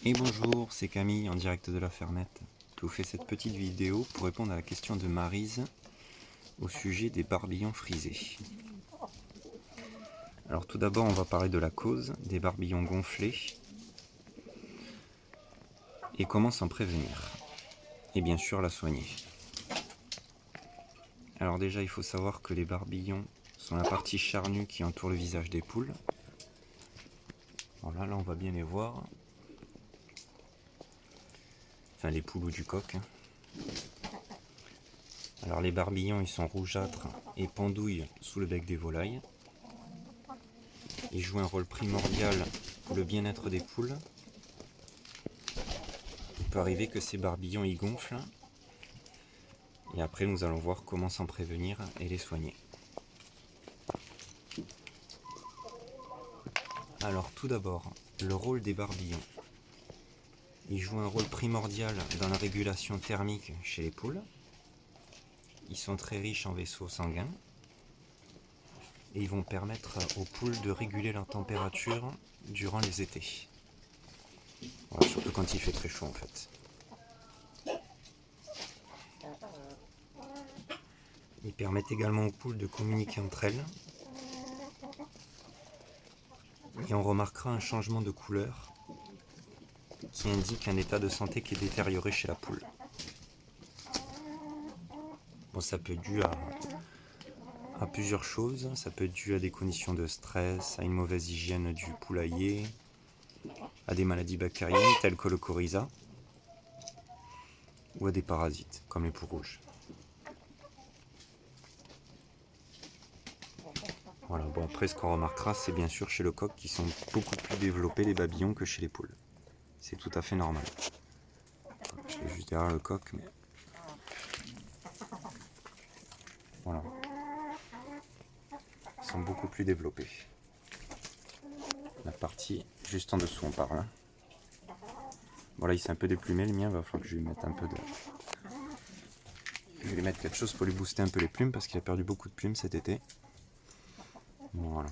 Et bonjour, c'est Camille en direct de la Fermette. Je vous fais cette petite vidéo pour répondre à la question de Maryse au sujet des barbillons frisés. Alors tout d'abord, on va parler de la cause des barbillons gonflés et comment s'en prévenir. Et bien sûr la soigner. Alors déjà, il faut savoir que les barbillons sont la partie charnue qui entoure le visage des poules. Voilà, là on va bien les voir. Enfin les poules ou du coq. Alors les barbillons, ils sont rougeâtres et pendouillent sous le bec des volailles. Ils jouent un rôle primordial pour le bien-être des poules. Il peut arriver que ces barbillons y gonflent. Et après, nous allons voir comment s'en prévenir et les soigner. Alors tout d'abord, le rôle des barbillons. Ils jouent un rôle primordial dans la régulation thermique chez les poules. Ils sont très riches en vaisseaux sanguins. Et ils vont permettre aux poules de réguler leur température durant les étés. Voilà, surtout quand il fait très chaud en fait. Ils permettent également aux poules de communiquer entre elles. Et on remarquera un changement de couleur qui indique un état de santé qui est détérioré chez la poule. Bon, ça peut être dû à plusieurs choses. Ça peut être dû à des conditions de stress, à une mauvaise hygiène du poulailler, à des maladies bactériennes telles que le coryza, ou à des parasites comme les poux rouges. Voilà, bon après ce qu'on remarquera, c'est bien sûr chez le coq qui sont beaucoup plus développés les babillons que chez les poules. C'est tout à fait normal. Je vais juste derrière le coq, mais voilà. Ils sont beaucoup plus développés. La partie juste en dessous, on parle. Voilà, il s'est un peu déplumé le mien, il va falloir que je lui mette un peu de... Je vais lui mettre quelque chose pour lui booster un peu les plumes parce qu'il a perdu beaucoup de plumes cet été. Voilà.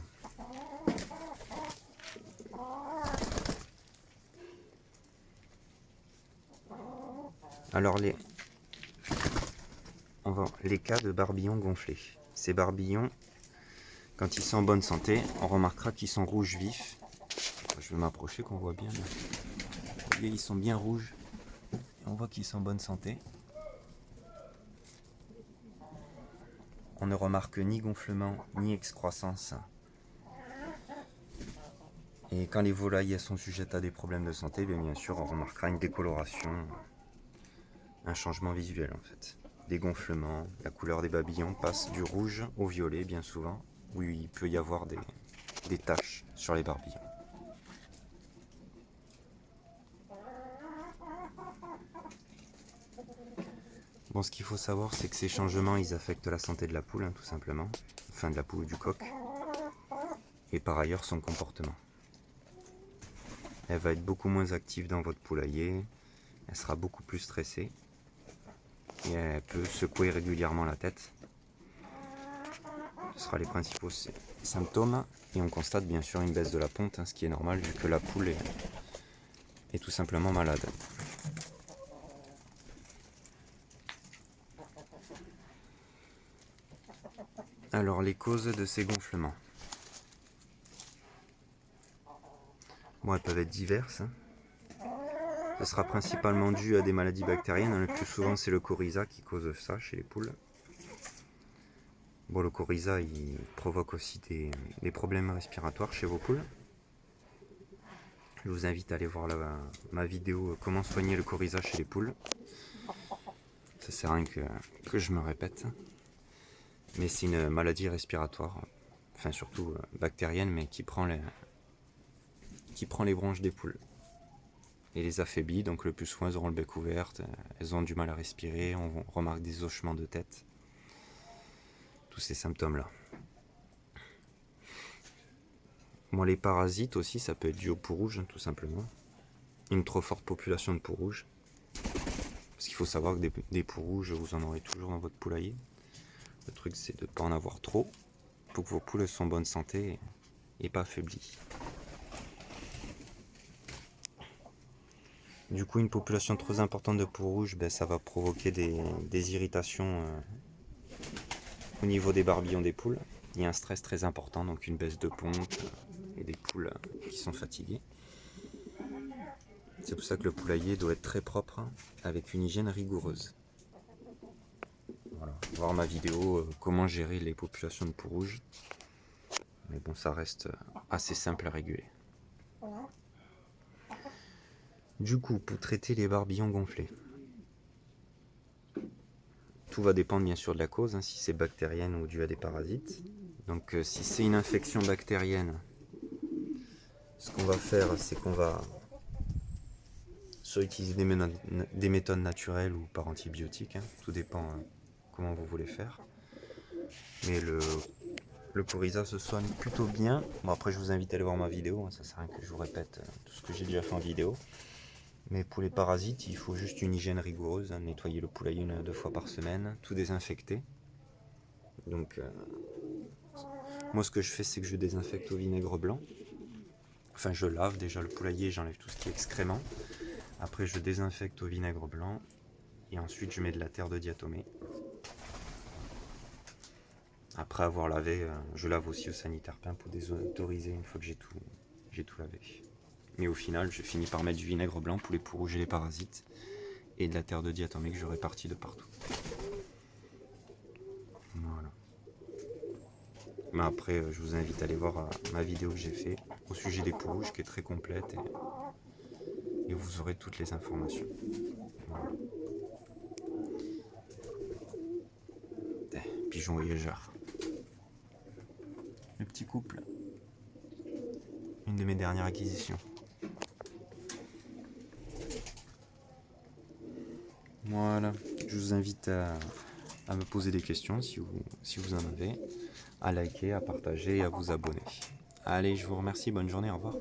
Alors les cas de barbillons gonflés. Ces barbillons, quand ils sont en bonne santé, on remarquera qu'ils sont rouges vifs. Je vais m'approcher qu'on voit bien. Vous voyez, ils sont bien rouges. Et on voit qu'ils sont en bonne santé. On ne remarque ni gonflement ni excroissance. Et quand les volailles sont sujettes à des problèmes de santé, bien sûr, on remarquera une décoloration, un changement visuel en fait. Des gonflements, la couleur des babillons passe du rouge au violet bien souvent, où il peut y avoir des taches sur les barbillons. Bon, ce qu'il faut savoir, c'est que ces changements, ils affectent la santé de la poule, hein, tout simplement. Enfin, de la poule ou du coq. Et par ailleurs, son comportement. Elle va être beaucoup moins active dans votre poulailler. Elle sera beaucoup plus stressée. Et elle peut secouer régulièrement la tête. Ce sera les principaux symptômes. Et on constate bien sûr une baisse de la ponte, hein, ce qui est normal vu que la poule est tout simplement malade. Alors, les causes de ces gonflements. Bon, elles peuvent être diverses. Ce sera principalement dû à des maladies bactériennes. Le plus souvent, c'est le coryza qui cause ça chez les poules. Bon, le coryza, il provoque aussi des problèmes respiratoires chez vos poules. Je vous invite à aller voir ma vidéo comment soigner le coryza chez les poules. Ça sert à rien que je me répète. Mais c'est une maladie respiratoire, enfin surtout bactérienne, mais qui prend les bronches des poules et les affaiblit. Donc le plus souvent, elles auront le bec ouvert, elles ont du mal à respirer, on remarque des hochements de tête. Tous ces symptômes-là. Bon, les parasites aussi, ça peut être dû aux poux rouges, tout simplement. Une trop forte population de poux rouges. Parce qu'il faut savoir que des poux rouges, vous en aurez toujours dans votre poulailler. Le truc, c'est de ne pas en avoir trop, pour que vos poules soient en bonne santé et pas affaiblies. Du coup, une population trop importante de peau rouge, ben, ça va provoquer des irritations au niveau des barbillons des poules. Il y a un stress très important, donc une baisse de ponte et des poules qui sont fatiguées. C'est pour ça que le poulailler doit être très propre, avec une hygiène rigoureuse. Voilà. Voir ma vidéo comment gérer les populations de peau rouge. Mais bon, ça reste assez simple à réguler. Du coup, pour traiter les barbillons gonflés, tout va dépendre bien sûr de la cause, si c'est bactérienne ou dû à des parasites. Donc si c'est une infection bactérienne, ce qu'on va faire, c'est qu'on va soit utiliser des méthodes naturelles ou par antibiotiques, tout dépend comment vous voulez faire. Mais le coryza se soigne plutôt bien. Bon, après, je vous invite à aller voir ma vidéo, ça sert à rien que je vous répète tout ce que j'ai déjà fait en vidéo. Mais pour les parasites, il faut juste une hygiène rigoureuse, nettoyer le poulailler 1 à 2 fois par semaine, tout désinfecter. Donc, moi, ce que je fais, c'est que je désinfecte au vinaigre blanc. Enfin, je lave déjà le poulailler, j'enlève tout ce qui est excrément. Après, je désinfecte au vinaigre blanc. Et ensuite, je mets de la terre de diatomée. Après avoir lavé, je lave aussi au sanitaire-pain pour désautoriser une fois que j'ai tout lavé. Mais au final, je finis par mettre du vinaigre blanc pour les peaux rouges et les parasites. Et de la terre de diatomée que je répartis de partout. Voilà. Mais après, je vous invite à aller voir ma vidéo que j'ai fait au sujet des peaux rouges qui est très complète et vous aurez toutes les informations. Voilà. Pigeon voyageur. Le petit couple. Une de mes dernières acquisitions. Voilà. Je vous invite à me poser des questions si vous en avez, à liker, à partager et à vous abonner. Allez, je vous remercie, bonne journée, au revoir.